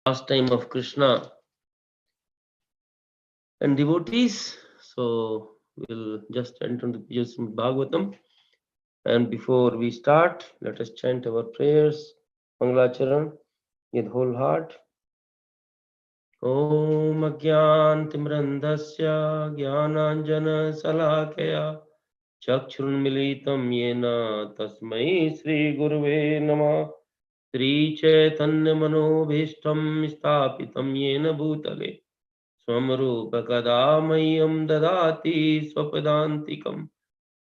pastime of Krishna and devotees. So we'll just enter into the Śrīmad-Bhāgavatam. And before we start, let us chant our prayers, Mangalacharan, with whole heart. Om Ajnantimrandhasya Jnananjana-salakaya Chakshurunmilitam Yena Tasmai Shri Gurave Namah Shri Chaitanya Manobhishtam Stapitam Yena Bhutale Swamrupakadamayam Dadati Swapadantikam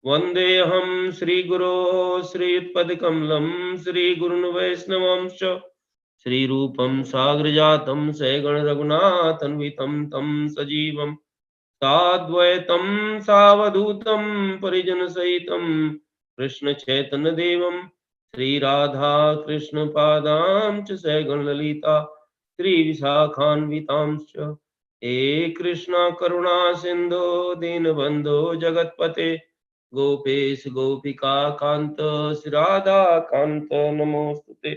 Vandeham Shri Guru Shri Utpadakamalam Shri Gurun Vaisnavamscha Shri Rupam Sagrajatam Sagan Raghunatanvitam Tam Sajivam Sadvaitam Savadutam Parijana Sahitam Krishna Chaitanya Devam Shri Radha Krishna Padam Cha Sagan Lalita Shri Visakhanvitamscha He Krishna Karuna Sindhu Dinabandhu Jagatpate Gopesh Gopika Kanta Shri Radha Kanta Namostute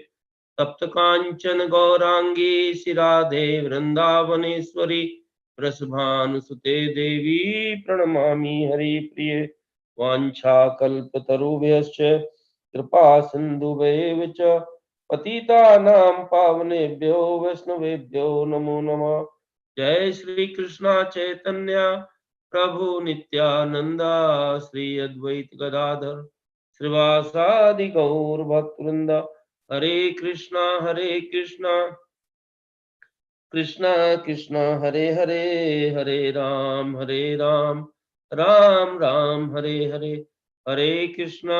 Tapta Kanchan Gaurangi Shri Radhe Vrindavaneshwari Prasbhanusute Devi Pranamami Hari Priye Vancha Kalpatarubhyascha Kripa Sindhubheva Patitanam Pavanebhyo Vaishnavebhyo Namo Namah Jai Shri Krishna Chaitanya Prabhu Nityananda Shri Advait Gadadhar Srivasadi Gaur Bhaktivinoda Hare Krishna Krishna Krishna Hare Hare Hare Ram Ram Ram Hare Hare Hare Krishna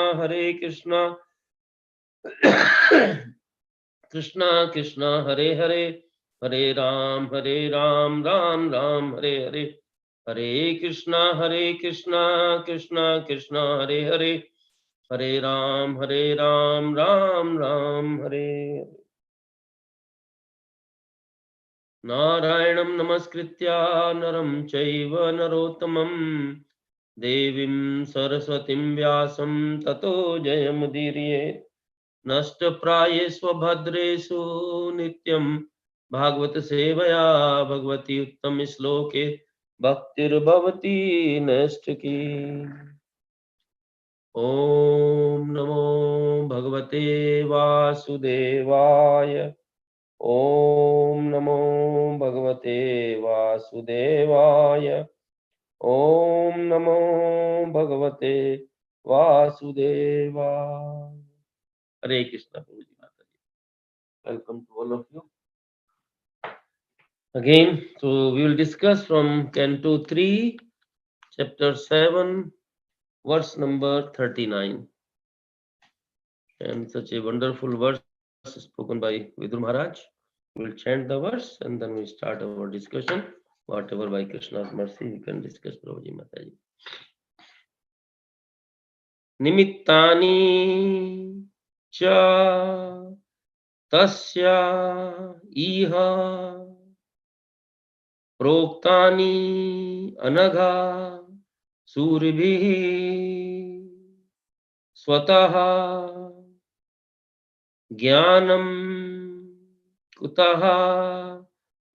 Krishna Krishna Hare Hare Hare Ram Ram Ram Hare Hare Hare Krishna Krishna Krishna Hare Hare Hare Ram Ram Ram Hare Narayanam Namaskritya Naram Chaiva Narottamam Devim Saraswatim Vyasam Tato Jayamudirye Nasta Prayesva Bhadresu Nityam Bhagavata Sevaya Bhagavati Uttam Shloke Bhaktir Bhavati Nastaki Om Namo Bhagavate Vasudevaya Om Namo Bhagavate Vasudevaya Om Namo Bhagavate Vasudevaya Hare Krishna Prabhuji Mataji. Welcome to all of you. Again, so we will discuss from Canto 3, Chapter 7, verse number 39. And such a wonderful verse spoken by Vidur Maharaj. We will chant the verse and then we start our discussion. Whatever by Krishna's mercy we can discuss, Prabhuji Mataji. Nimittani cha tasya iha proktani anagha suribhi swataha jnanam kutaha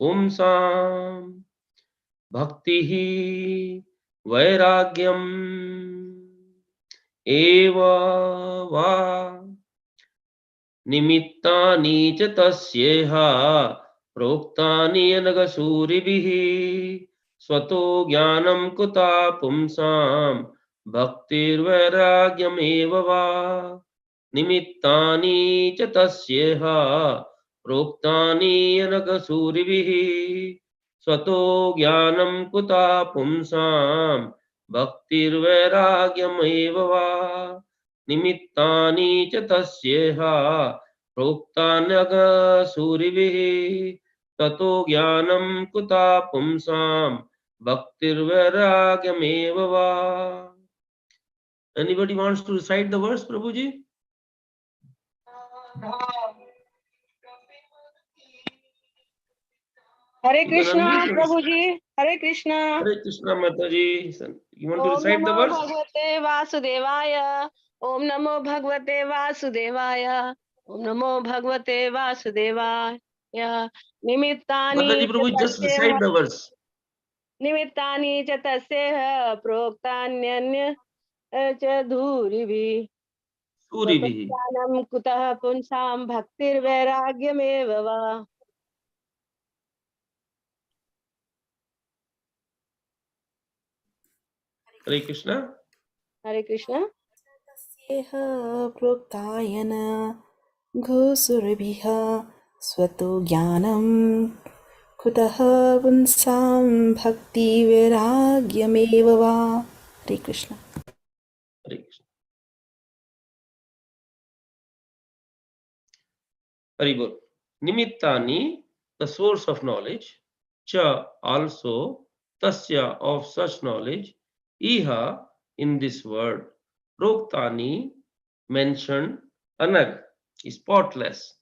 pumsam bhaktihi vairagyam eva va nimittani cha tasyeha proktani anagasuribihi swato jnanam kuta pumsam bhaktir vairagyam eva va nimittani cha tasyeha proktani anagasuribihi swato jnanam kuta pumsam bhaktir vairagyam eva va nimittani cha tasyeha proktanaga suribihi tato jnanam kuta pumsam bhaktir vairagyam eva va. Anybody wants to recite the verse, Prabhuji? Hare Krishna, Prabhuji. Hare Krishna. Hare Krishna, Mataji. You want to recite the verse? Om Namo Bhagavate Vasudevaya. Om Namo Bhagavate Vasudevaya. Om Namo Bhagavate Vasudevaya. या निमित्तानि Mataji च Prabhu, just तस्येह recite the verse. निमित्तानि च तस्येह प्रोक्तान्यन्य च धूरिभिः Suribihi. ततोज्ञानं कुतः पुंसां भक्तिर्वैराग्यमेव वा। Hare Krishna. हरे कृष्ण। तस्येह प्रोक्तायन घोसुरभिः स्वतो ज्ञानं कुतः पुंसां भक्तिवैराग्यमेव वा। हरे Krishna. Hare Krishna. Haribol. Nimittani, the source of knowledge. Cha, also. Tasya, of such knowledge. Iha, in this word. Proktani, mentioned. Anag, spotless.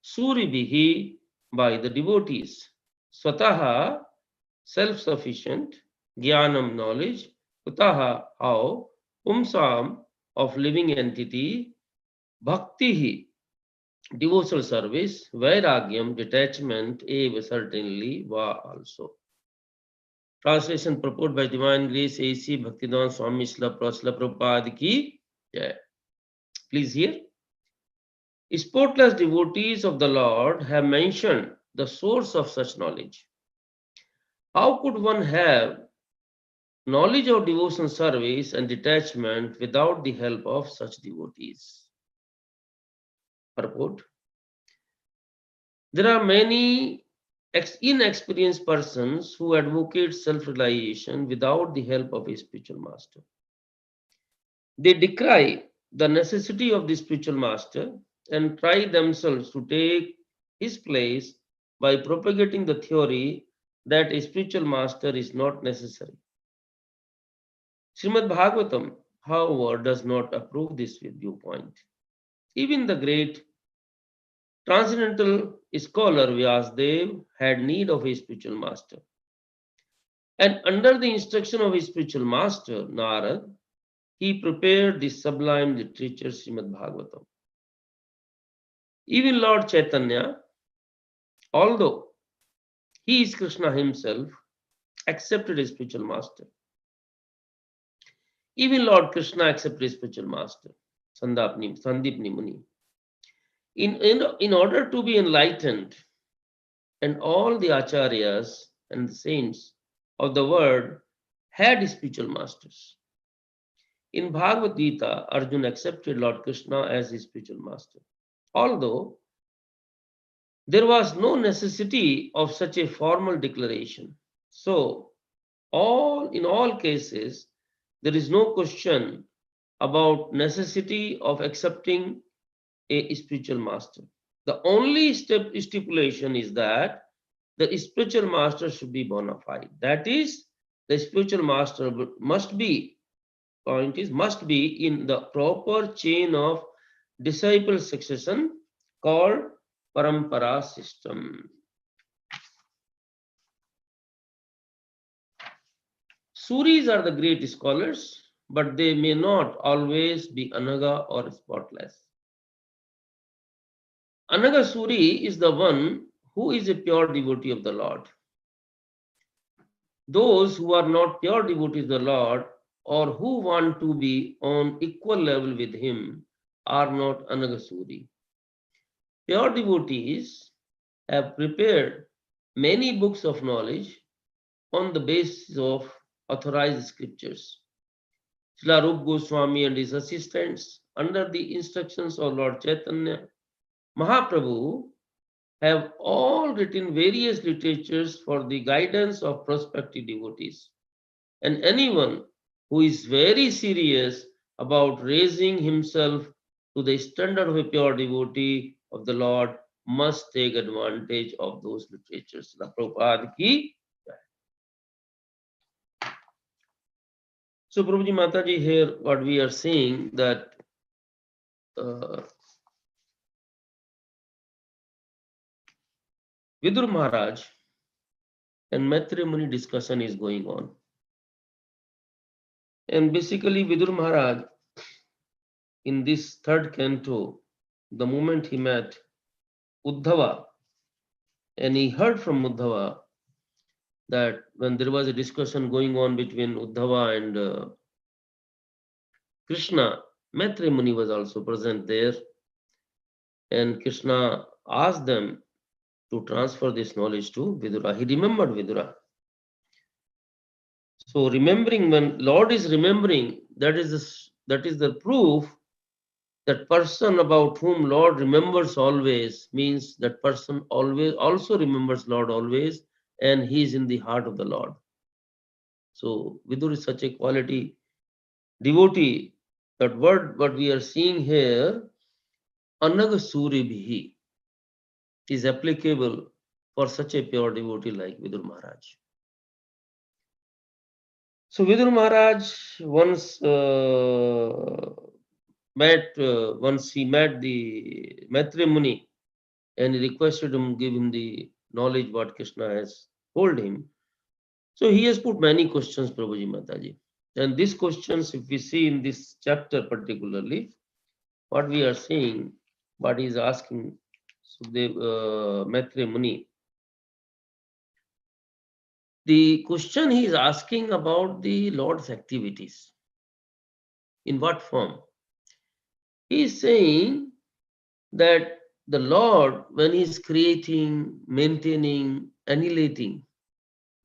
Suribihi, by the devotees. Swataha, self-sufficient. Jnanam, knowledge. Kutaha, how. Pumsam, of living entity. Bhaktihi, devotional service. Vairagyam, detachment. Eva, certainly. Va, also. Translation purport by Divine Grace A.C. Bhaktivedanta Swami Srila Prabhupada ki jai. Please hear. Spotless devotees of the Lord have mentioned the source of such knowledge. How could one have knowledge of devotional service and detachment without the help of such devotees? Purport. There are many inexperienced persons who advocate self-realization without the help of a spiritual master. They decry the necessity of the spiritual master and try themselves to take his place by propagating the theory that a spiritual master is not necessary. Śrīmad-Bhāgavatam, however, does not approve this viewpoint. Even the great transcendental scholar Vyasdev had need of a spiritual master. And under the instruction of his spiritual master, Narad, he prepared the sublime literature Śrīmad-Bhāgavatam. Even Lord Chaitanya, although he is Krishna himself, accepted his spiritual master. Even Lord Krishna accepted his spiritual master, Sandipni Muni. In order to be enlightened, and all the acharyas and the saints of the world had spiritual masters. In Bhagavad Gita, Arjuna accepted Lord Krishna as his spiritual master. Although there was no necessity of such a formal declaration. So, in all cases, there is no question about necessity of accepting a spiritual master. The only stipulation is that the spiritual master should be bona fide. That is, the spiritual master must be in the proper chain of disciple succession called parampara system. Suris are the great scholars, but they may not always be anaga or spotless. Anaga Suri is the one who is a pure devotee of the Lord. Those who are not pure devotees of the Lord or who want to be on equal level with him are not anaga Suri. Pure devotees have prepared many books of knowledge on the basis of authorized scriptures. Srila Rupa Goswami and his assistants, under the instructions of Lord Chaitanya, Mahaprabhu, have all written various literatures for the guidance of prospective devotees. And anyone who is very serious about raising himself to the standard of a pure devotee of the Lord must take advantage of those literatures. Srila Prabhupada ki. So, Prabhuji Mataji, here what we are saying that Vidur Maharaj and Maitreya Muni discussion is going on. And basically, Vidur Maharaj, in this third canto, the moment he met Uddhava, And he heard from Uddhava that when there was a discussion going on between Uddhava and Krishna, Maitreya Muni was also present there. And Krishna asked them to transfer this knowledge to Vidura. He remembered Vidura. So remembering, when Lord is remembering, that is the proof that person about whom Lord remembers always means that person always also remembers Lord always, and he is in the heart of the Lord. So Vidur is such a quality devotee. That word what we are seeing here, Anagasuri is applicable for such a pure devotee like Vidur Maharaj. So Vidur Maharaj once he met the Maitreya Muni, and he requested him to give him the knowledge what Krishna has told him. So he has put many questions, Prabhuji Mataji. And these questions, if we see in this chapter particularly, what we are seeing, what he is asking Maitreya Muni, the question he is asking about the Lord's activities. In what form? He is saying that the Lord, when he is creating, maintaining, annihilating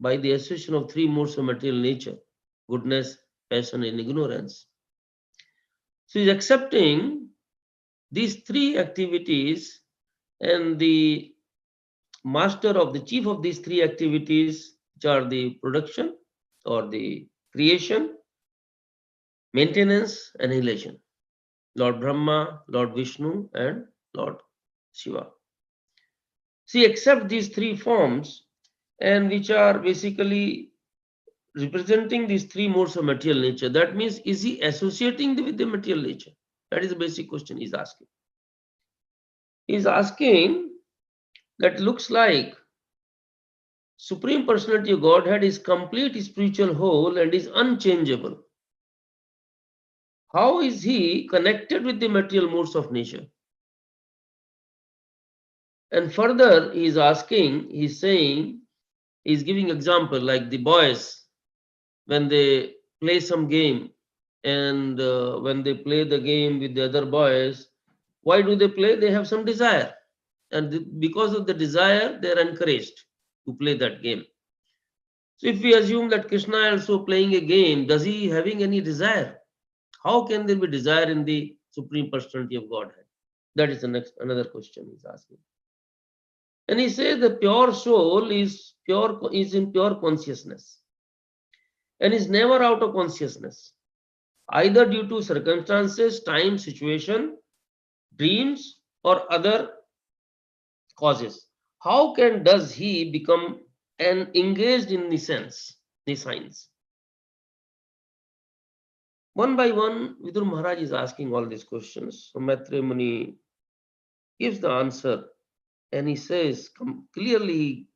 by the association of three modes of material nature, goodness, passion, and ignorance. So he is accepting these three activities, and the master of the chief of these three activities, which are the production or the creation, maintenance, annihilation. Lord Brahma, Lord Vishnu, and Lord Shiva. See, accept these three forms, and which are basically representing these three modes of material nature. That means, is he associating with the material nature? That is the basic question he's asking. He's asking that looks like Supreme Personality of Godhead is complete spiritual whole and is unchangeable. How is he connected with the material modes of nature? And further, he is asking, he's saying, he's giving example like the boys, when they play some game, and when they play the game with the other boys, why do they play? They have some desire. And because of the desire, they are encouraged to play that game. So if we assume that Krishna also playing a game, does he having any desire? How can there be desire in the Supreme Personality of Godhead? That is the next another question he's asking. And he says the pure soul is in pure consciousness and is never out of consciousness, either due to circumstances, time, situation, dreams, or other causes. How does he become engaged in the science? One by one, Vidur Maharaj is asking all these questions. So Maitreya Muni gives the answer, and he says clearly,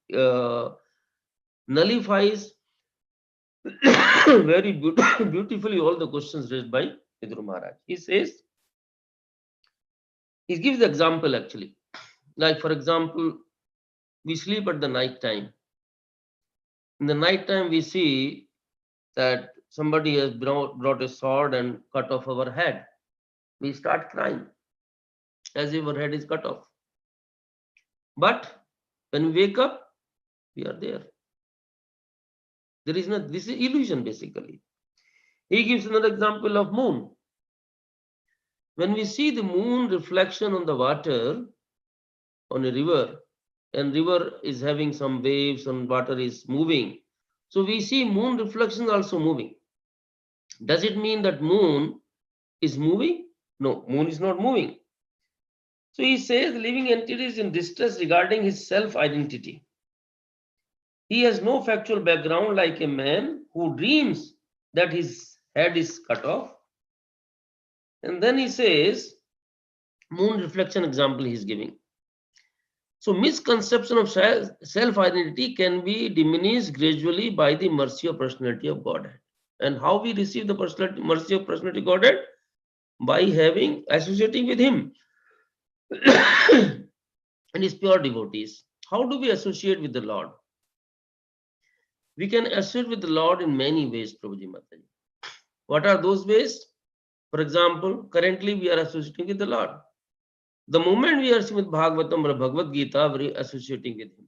nullifies very beautifully all the questions raised by Vidur Maharaj. He says, he gives the example actually. Like for example, we sleep at the night time. In the night time, we see that somebody has brought a sword and cut off our head. We start crying as if our head is cut off. But when we wake up, we are there. There is not, this is illusion basically. He gives another example of moon. When we see the moon reflection on the water, on a river, and river is having some waves and water is moving, so we see moon reflection also moving. Does it mean that moon is moving? No, moon is not moving. So he says the living entity is in distress regarding his self-identity. He has no factual background like a man who dreams that his head is cut off. And then he says, moon reflection example he is giving. So misconception of self-identity can be diminished gradually by the mercy of personality of Godhead. And how we receive the mercy of personality of Godhead? By associating with him and his pure devotees. How do we associate with the Lord? We can associate with the Lord in many ways, Prabhuji Mataji. What are those ways? For example, currently we are associating with the Lord. The moment we are Śrīmad-Bhāgavatam or Bhagavad Gita, we are associating with Him.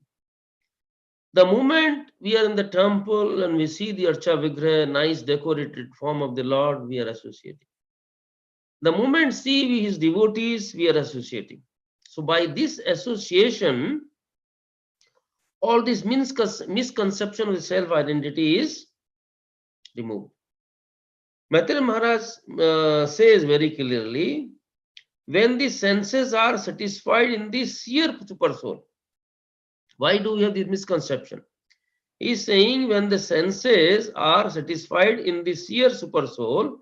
The moment we are in the temple and we see the Archa Vigraha, nice decorated form of the Lord, we are associating. The moment see His devotees, we are associating. So by this association, all this misconception of self-identity is removed. Maitreya Maharaj says very clearly, when the senses are satisfied in the seer super soul. Why do we have this misconception? He is saying when the senses are satisfied in the seer super soul,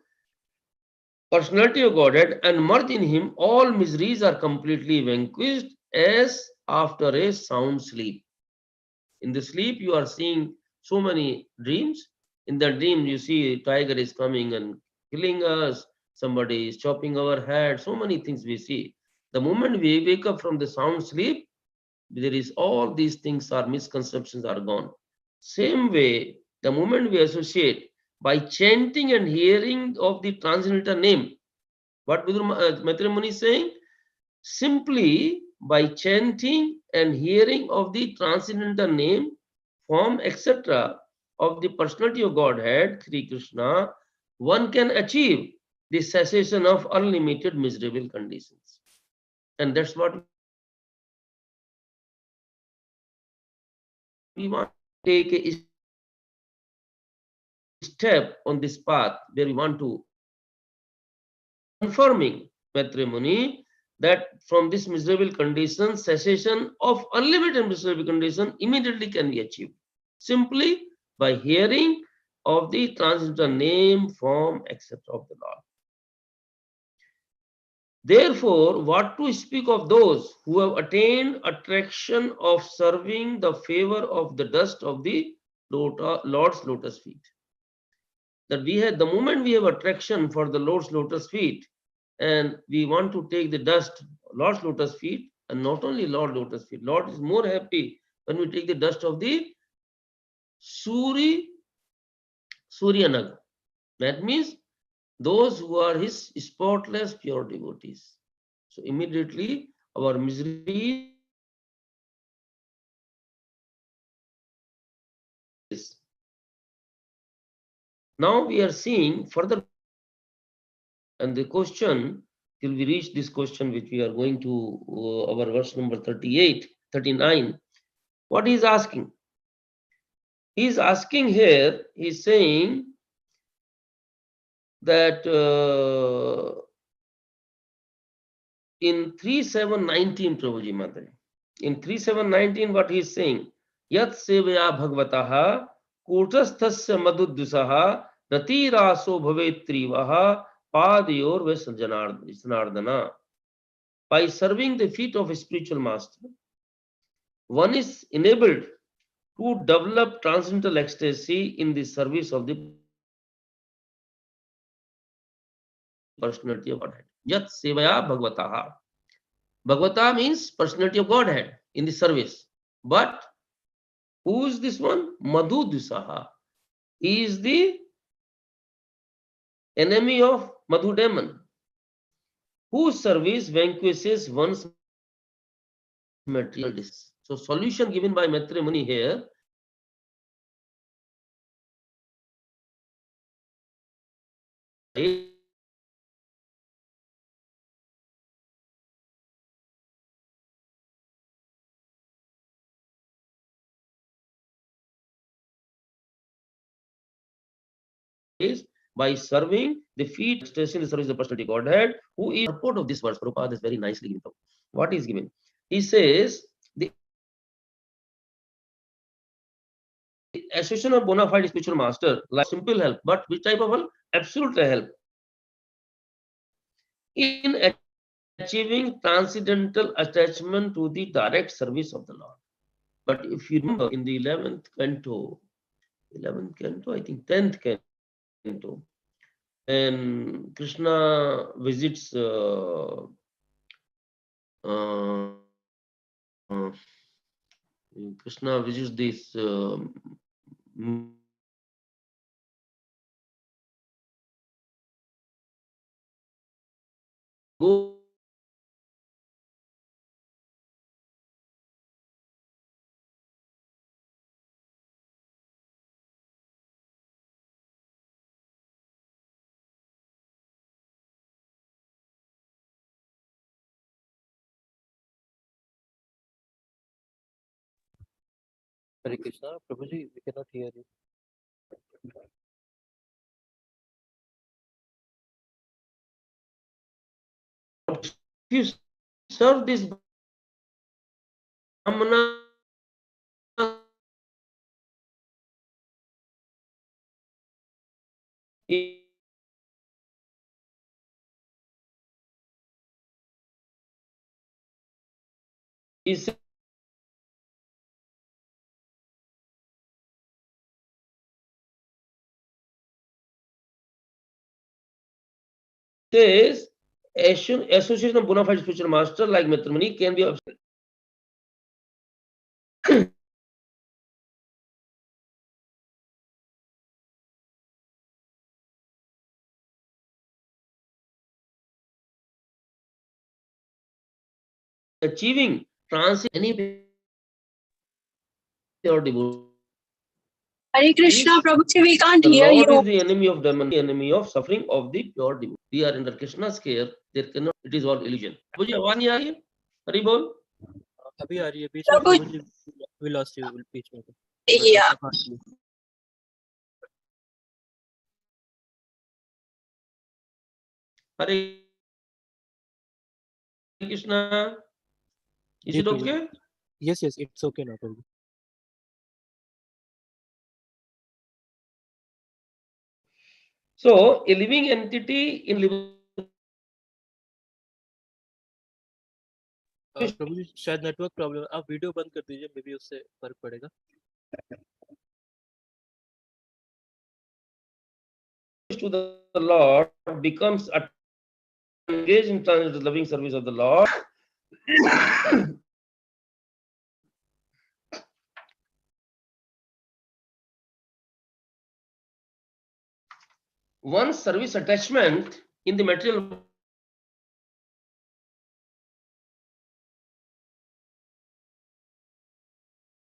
personality of Godhead, and merge in Him, all miseries are completely vanquished as after a sound sleep. In the sleep, you are seeing so many dreams. In the dream, you see tiger is coming and killing us. Somebody is chopping our head. So many things we see. The moment we wake up from the sound sleep, there is all these things are misconceptions are gone. Same way, the moment we associate by chanting and hearing of the transcendental name, what Maitreya Muni is saying? Simply by chanting and hearing of the transcendental name, form, etc. of the personality of Godhead, Sri Krishna, one can achieve the cessation of unlimited miserable conditions. And that's what we want to take a step on this path where we want to confirming Maitreya Muni that from this miserable condition, cessation of unlimited miserable condition immediately can be achieved. Simply by hearing of the transcendental name, form, etc. of the Lord. Therefore, what to speak of those who have attained attraction of serving the favor of the dust of the Lord's lotus feet? That we have, the moment we have attraction for the Lord's lotus feet, and we want to take the dust, Lord's lotus feet, and not only Lord lotus feet. Lord is more happy when we take the dust of the Suryanaga. That means those who are His spotless pure devotees. So immediately our misery is. Now we are seeing further, and the question, till we reach this question which we are going to our verse number 38, 39, what he is asking? He is asking here, he is saying that in 3.7.19, Prabhuji Mataji, in 3.7.19, what he is saying, Yat sevaya bhagavataha kutasthasya madhudusaha ratiraso bhavetrivaha padayor vesanardana. By serving the feet of a spiritual master, one is enabled to develop transcendental ecstasy in the service of the personality of Godhead. Yat sevaya bhagavataha. Bhagavata means personality of Godhead in the service. But who is this one? Madhu Dusaha. He is the enemy of Madhu demon, whose service vanquishes one's material disease. So solution given by Maitreya Muni here is by serving the feet, expressing the service of the personality of Godhead, who is the purport of this verse. Prabhupada is very nicely given. What is given? He says the association of bona fide spiritual master, like simple help, but which type of help? Absolute help in achieving transcendental attachment to the direct service of the Lord. But if you remember in the 11th canto, I think 10th canto, and Krishna visits Krishna visits this go Hare Krishna, Prabhuji, we cannot hear you. if you serve this Brahmana, he says association of bona fide spiritual master like matrimony can be achieving transit any pure devotee. Hare Krishna, Prabhuji, we can't The hear Lord you. is the enemy of demon, the enemy of suffering of the pure devotee. We are under Krishna's care. There cannot. It is all illusion. मुझे आवाज नहीं आ रही है? हरि बोल. अभी आ रही है बीच में Prabhu, Prabhuji we lost you बीच में yeah. Hare Krishna. Is it okay? Yes, it's okay now, Prabhuji. So a living entity in living. प्रभुजी शायद नेटवर्क प्रॉब्लम है, आप वीडियो बंद कर दीजिए, मे बी उससे फर्क पड़ेगा. To the Lord becomes engaged in the loving service of the Lord. One service attachment in the material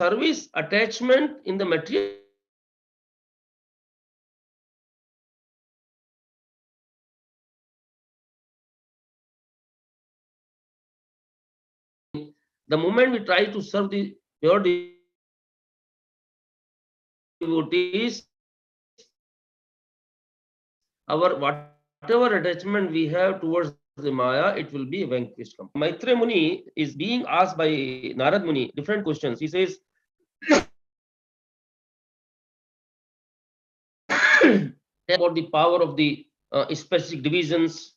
service attachment in the material the moment we try to serve the pure devotees, our whatever attachment we have towards the Maya, it will be vanquished. Maitreya Muni is being asked by Narad Muni different questions. He says, about the power of the specific divisions,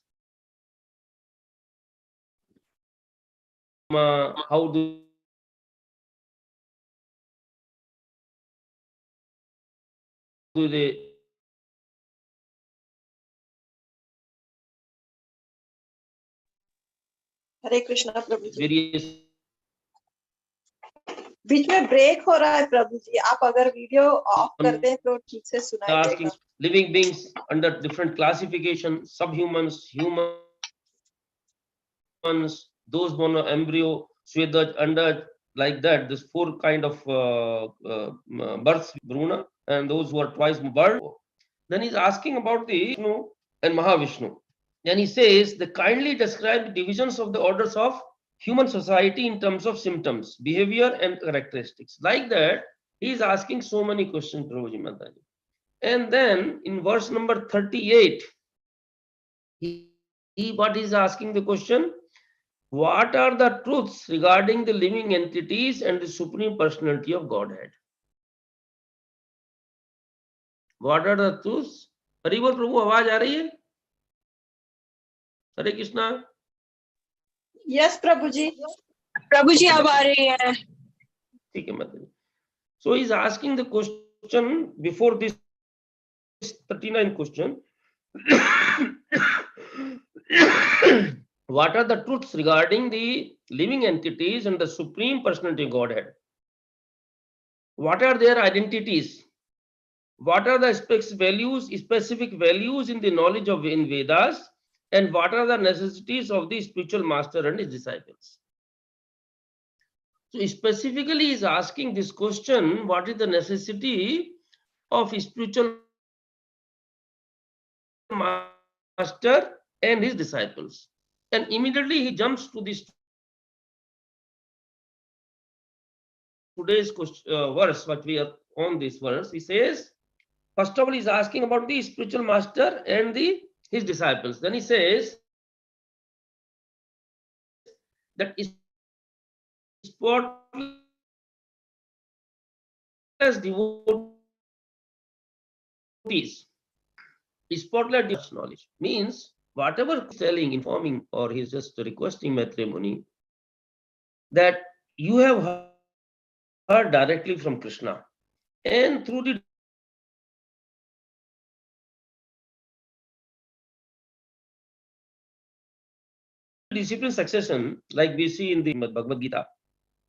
how do they Hare Krishna Prabhu ji. various बीच में break हो रहा है प्रभु जी, आप अगर video of कर दें तो ठीक से सुनाई asking देगा. living beings under different classification, subhumans, humans, those born of embryo, Svedaj, Andaj, like that. This four kind of births, Bruna, and those who are twice birth. Then he's asking about the Vishnu and Mahavishnu. Then he says, they kindly describe the divisions of the orders of human society in terms of symptoms, behavior, and characteristics. Like that, he is asking so many questions, Prabhuji Mataji. And then in verse number 38, what is asking the question? What are the truths regarding the living entities and the Supreme Personality of Godhead? What are the truths? Hari बोल प्रभु, आवाज आ रही है? हरे Krishna. Yes प्रभु जी. प्रभु जी अब आ रही है. ठीक है माता जी. So he is asking the question before this 39 question. What are the truths regarding the living entities and the Supreme Personality of Godhead? what are their identities, what are the specific values in the knowledge of in Vedas, and what are the necessities of the spiritual master and his disciples. So specifically is asking this question, what is the necessity of a spiritual master and his disciples? And immediately he jumps to this today's verse, what we are on this verse. He says, first of all, he's asking about the spiritual master and his disciples. Then he says that spotless devotees, spotless knowledge means whatever he's telling, informing, or he's just requesting matrimony, that you have heard directly from Krishna, and through the discipline succession, like we see in the Bhagavad Gita,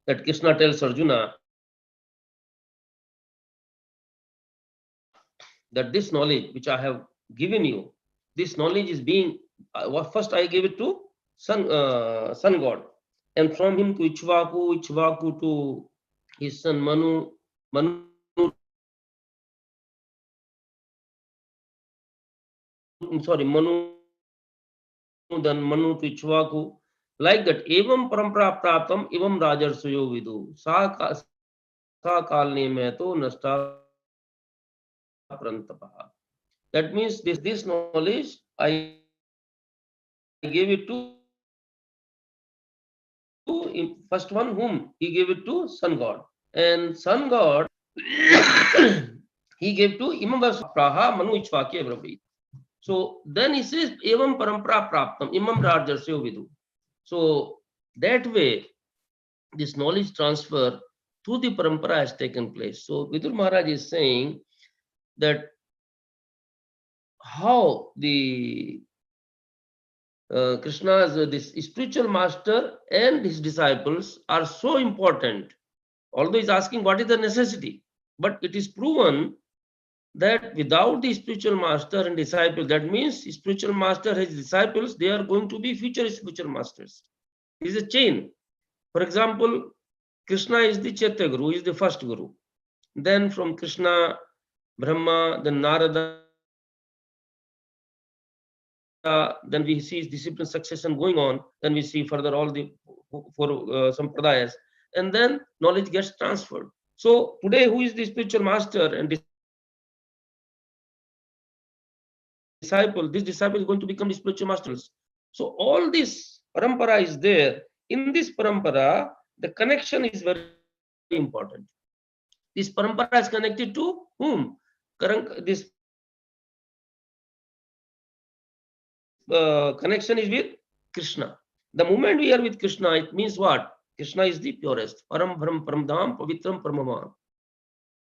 that Krishna tells Arjuna that this knowledge which I have given you, this knowledge is being, first I gave it to sun god, and from him to Ichvaku to his son Manu, then Manu to Ichvaku, like that. Evam parampara praptam evam rajarsuyo vidu sa kalne mein to nasta prantapa. That means this knowledge I gave it to first one, whom he gave it to sun god, and sun god he gave to imam praha manu ichvakya brahmi. So then he says evam parampara praptam imam rajarsyo vidu. So that way this knowledge transfer through the parampara has taken place. So Vidur Maharaj is saying that how the Krishna's this spiritual master and his disciples are so important. Although he's asking what is the necessity, but it is proven that without the spiritual master and disciple, that means spiritual master, his disciples, they are going to be future spiritual masters. It is a chain. For example, Krishna is the Chaitya Guru, is the first Guru. Then from Krishna, Brahma, then Narada, then we see discipline succession going on. Then we see further all the four sampradayas, and then knowledge gets transferred. So today, who is the spiritual master and disciple? This disciple is going to become the spiritual masters. So all this parampara is there. In this parampara, the connection is very important. This parampara is connected to whom? This connection is with Krishna. The moment we are with Krishna, it means what? Krishna is the purest. Param Brahm Paramdham Pavitram Paramama.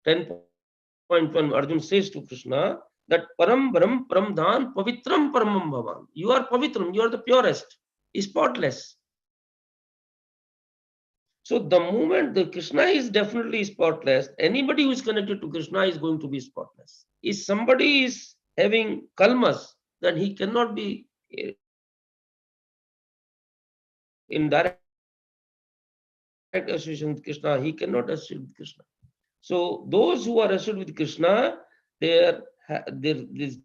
10.1 Arjuna says to Krishna that Param Brahm Paramdhan Pavitram Paramam Bhavan. You are Pavitram, you are the purest, spotless. So the moment the Krishna is definitely spotless, anybody who is connected to Krishna is going to be spotless. If somebody is having kalmas, then he cannot be in direct association with Krishna. He cannot associate with Krishna. So those who are associated with Krishna, there is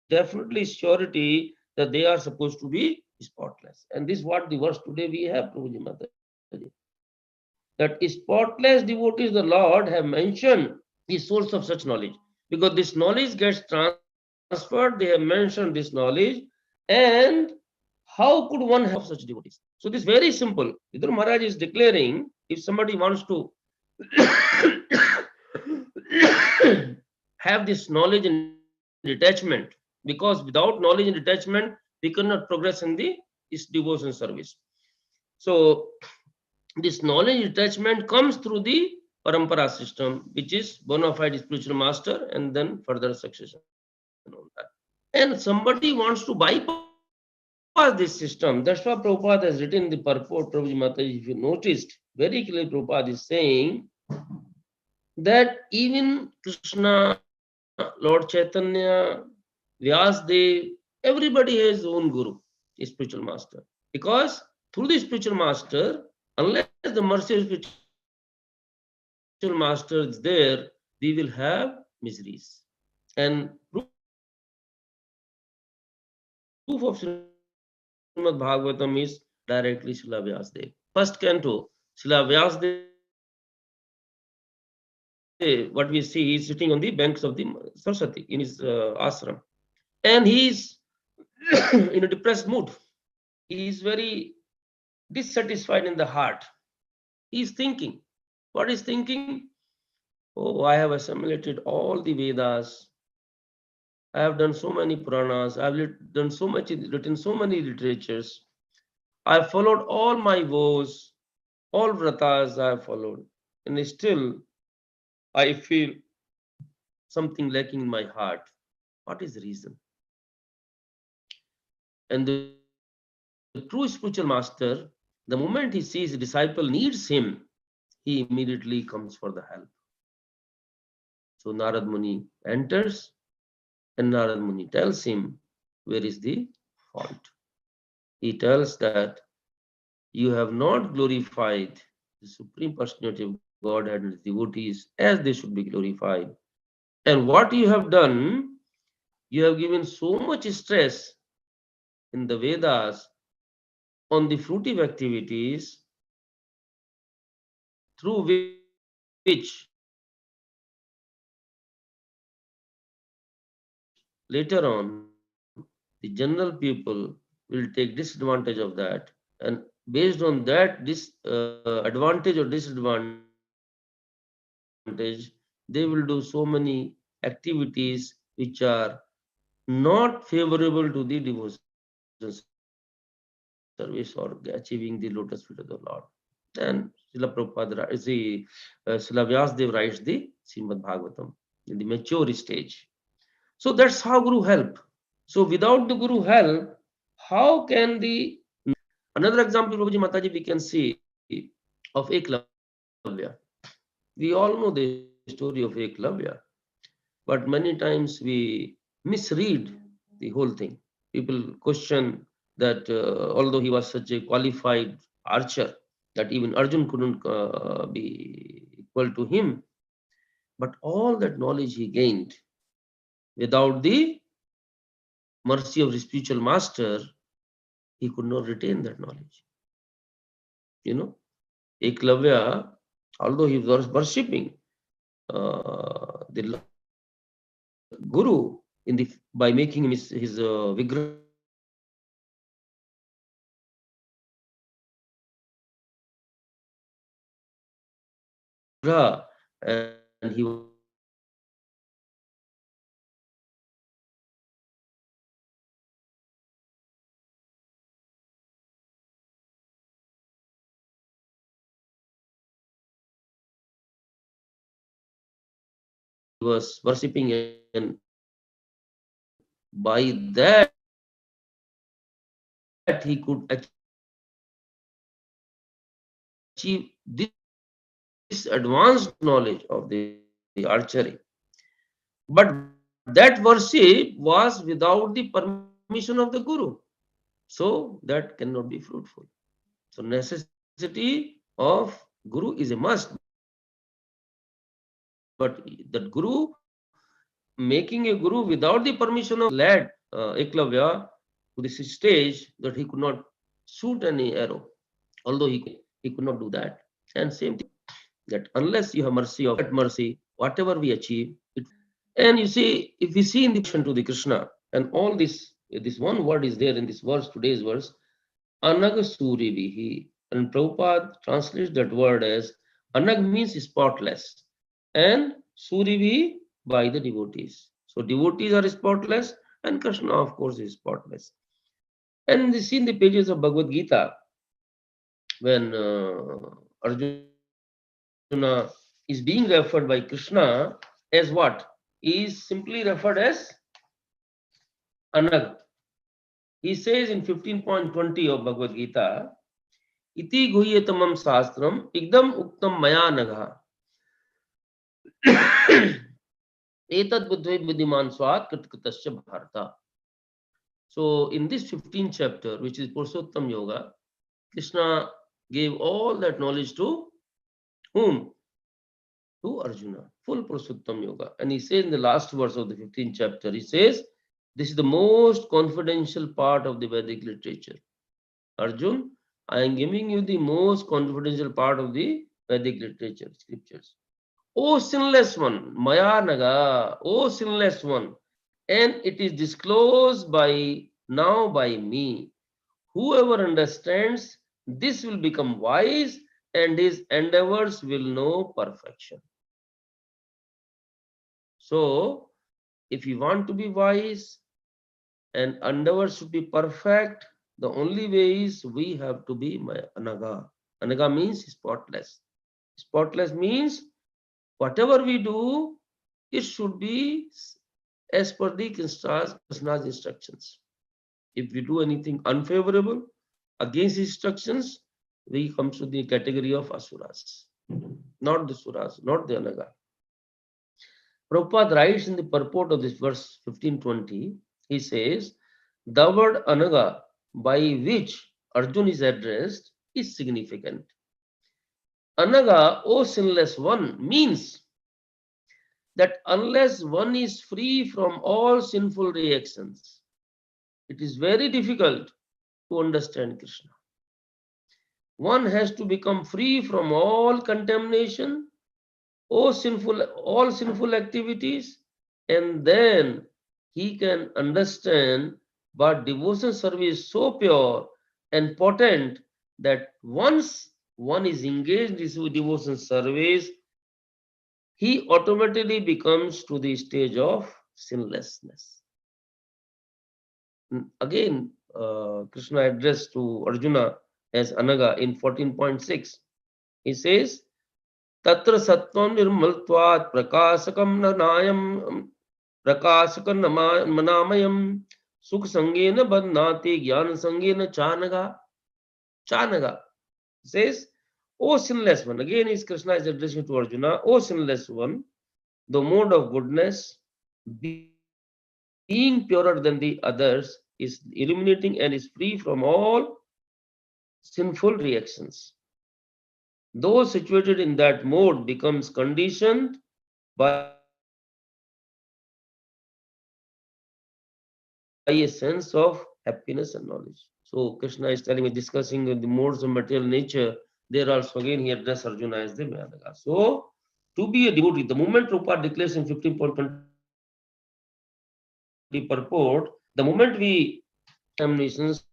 definitely surety that they are supposed to be spotless. And this is what the verse today we have, Prabhuji Mataji. That spotless devotees, the Lord have mentioned the source of such knowledge. Because this knowledge gets transferred, they have mentioned this knowledge. And how could one have such devotees? So this is very simple. Vidur Maharaj is declaring, if somebody wants to have this knowledge and detachment, because without knowledge and detachment, we cannot progress in the devotion service. So this knowledge and detachment comes through the parampara system, which is bona fide spiritual master and then further succession. And somebody wants to bypass this system. That's why Prabhupada has written the purport, Prabhuji Mataji, if you noticed, very clearly Prabhupada is saying that even Krishna, Lord Chaitanya, Vyasdev, everybody has his own guru, a spiritual master. Because through the spiritual master, unless the mercy of spiritual master is there, we will have miseries. And proof of Śrīmad-Bhāgavatam is directly Srila Vyasdev. First canto, Srila Vyasdev, what we see, is sitting on the banks of the Saraswati in his ashram. And he is in a depressed mood. He is very dissatisfied in the heart. He is thinking. What is thinking? Oh, I have assimilated all the Vedas. I have done so many Puranas. I have done so much, written so many literatures. I have followed all my vows, all vratas I have followed. And still, I feel something lacking in my heart. What is the reason? And the true spiritual master, the moment he sees a disciple needs him, he immediately comes for the help. So Narad Muni enters and Narad Muni tells him where is the fault. He tells that you have not glorified the Supreme Personality of Godhead and His devotees as they should be glorified. And what you have done, you have given so much stress in the Vedas on the fruitive activities through which later on the general people will take disadvantage of that, and based on that advantage or disadvantage, they will do so many activities which are not favorable to the devotion service or achieving the lotus feet of the Lord. Then Srila Prabhupada, Srila Vyasdev writes the Śrīmad-Bhāgavatam in the mature stage. So that's how Guru help. So without the Guru help, how can the... Another example, Prabhuji Mataji, we can see of Eklavya. We all know the story of Eklavya, but many times we misread the whole thing. People question that although he was such a qualified archer, that even Arjun couldn't be equal to him, but all that knowledge he gained, without the mercy of the spiritual master, he could not retain that knowledge. You know, Eklavya, although he was worshipping the Guru by making him his Vigraha, and he was worshipping, and by that he could achieve this advanced knowledge of the archery. But that worship was without the permission of the Guru. So that cannot be fruitful. So necessity of Guru is a must. But that Guru, making a Guru without the permission of, led Eklavya to this stage that he could not shoot any arrow. Although he could not do that. And same thing, that unless you have mercy of that mercy, whatever we achieve, and you see, if we see in the to the Krishna, and all this one word is there in this verse, today's verse, Anag Surivihi. And Prabhupada translates that word as Anag means spotless, and Surivihi by the devotees. So devotees are spotless, and Krishna, of course, is spotless. And we see in the pages of Bhagavad Gita, when Arjuna is being referred by Krishna as what? He is simply referred as Anag. He says in 15.20 of Bhagavad Gita, Iti guhyatamam sastram igdam uktam maya nagha. Etad buddhve buddhiman swat kritkatasya bharata. So in this 15th chapter, which is Purushottam Yoga, Krishna gave all that knowledge to whom? To Arjuna, full Purushottam Yoga. And he says in the last verse of the 15th chapter, he says, this is the most confidential part of the Vedic literature. Arjun, I am giving you the most confidential part of the Vedic literature, scriptures. O sinless one, Maya Naga, O sinless one, and it is disclosed now by me. Whoever understands this will become wise, and his endeavors will know perfection. So, if you want to be wise and endeavors should be perfect, the only way is we have to be Anaga. Anaga means spotless. Spotless means whatever we do, it should be as per the Krishna's instructions. If we do anything unfavorable against his instructions, we come to the category of asuras, not the suras, not the anaga. Prabhupada writes in the purport of this verse 1520, he says, the word anaga by which Arjuna is addressed is significant. Anaga, O sinless one, means that unless one is free from all sinful reactions, it is very difficult to understand Krishna. One has to become free from all contamination, all sinful activities, and then he can understand. But devotion service is so pure and potent that once one is engaged in devotion service, he automatically becomes to the stage of sinlessness. Again, Krishna addressed to Arjuna as Anaga in 14.6. He says, Tatra sattvam nirmaltvat prakasakam nanayam prakasakam manamayam sukh sangena badnati jnana sangena chanaga. Chanaga says, O sinless one. Again, is Krishna is addressing to Arjuna, O sinless one, the mode of goodness, being purer than the others, is illuminating and is free from all sinful reactions. Those situated in that mode becomes conditioned by a sense of happiness and knowledge. So Krishna is telling me, discussing the modes of material nature, there also again he addressed Arjuna as the Mayadaga. So to be a devotee, the moment Prabhupada declares in 15.20 purport, the moment we examinations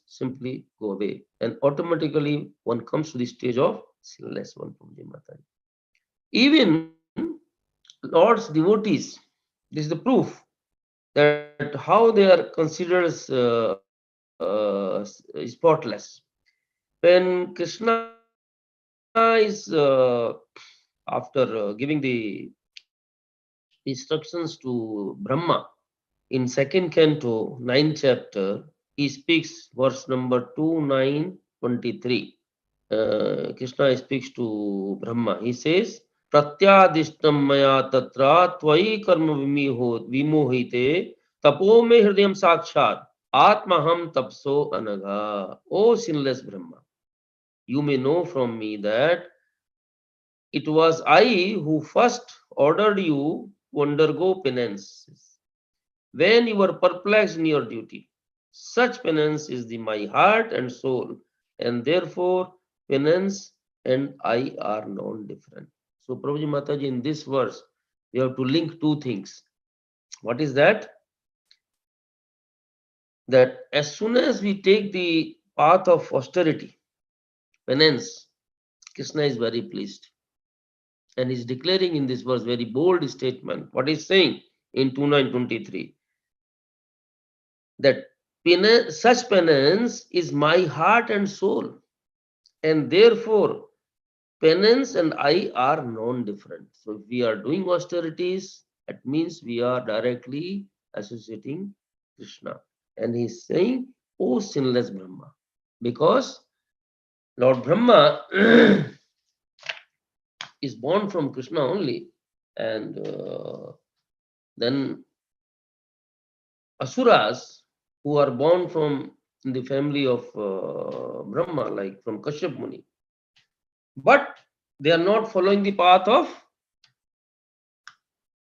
simply go away, and automatically one comes to the stage of sinless one. Even Lord's devotees, this is the proof that how they are considered spotless. When Krishna is after giving the instructions to Brahma in 2nd canto, 9th chapter, he speaks verse number 2923. Krishna speaks to Brahma. He says, Pratyadishtam maya tatra tvai karma vimohite tapo me hridayam sakshat atmaham tapso anaga. O sinless Brahma, you may know from me that it was I who first ordered you to undergo penances when you were perplexed in your duty. Such penance is my heart and soul, and therefore penance and I are non-different. So Prabhuji Mataji, in this verse, we have to link two things. What is that? That as soon as we take the path of austerity, penance, Krishna is very pleased. And he's declaring in this verse very bold statement. What he's saying in 2923? That such penance is my heart and soul, and therefore penance and I are non-different. So if we are doing austerities That means we are directly associating Krishna. And he's saying, "O sinless Brahma," because Lord Brahma is born from Krishna only. And then Asuras, who are born from the family of Brahma, like from Kashyap Muni, but they are not following the path of,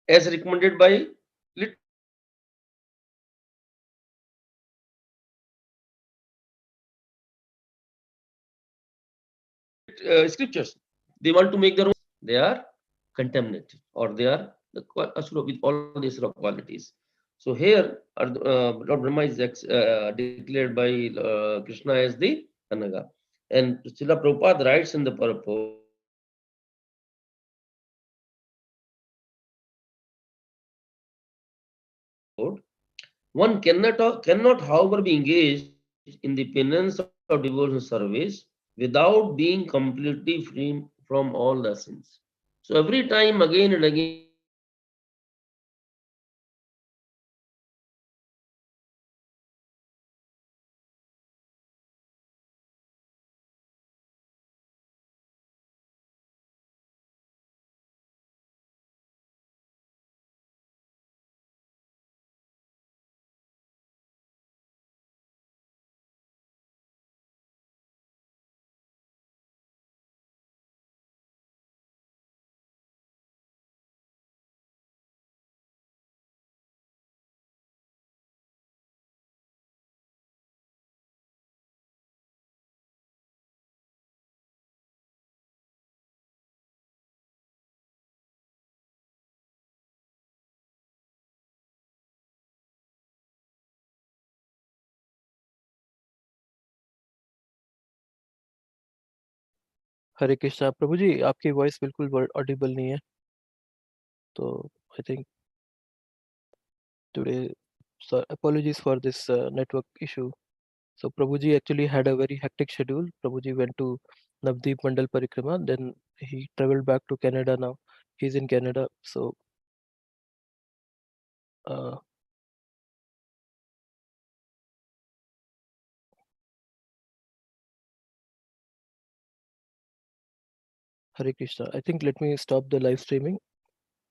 as recommended by scriptures. They want to make their own. They are contaminated, or they are the Asura with all these qualities. So here, Lord Brahma is declared by Krishna as the Anaga. And Srila Prabhupada writes in the purport, one cannot, however, be engaged in the penance of devotional service without being completely free from all the sins. So every time, again and again, हरे कृष्णा प्रभु जी आपकी voice बिल्कुल Audible नहीं है तो I think today so apologies for this network issue. So Prabhuji actually had a very hectic schedule. Prabhuji went to Navdeep Mandal Parikrama, then he traveled back to Canada now. He's in Canada. So Hare Krishna. I think let me stop the live streaming.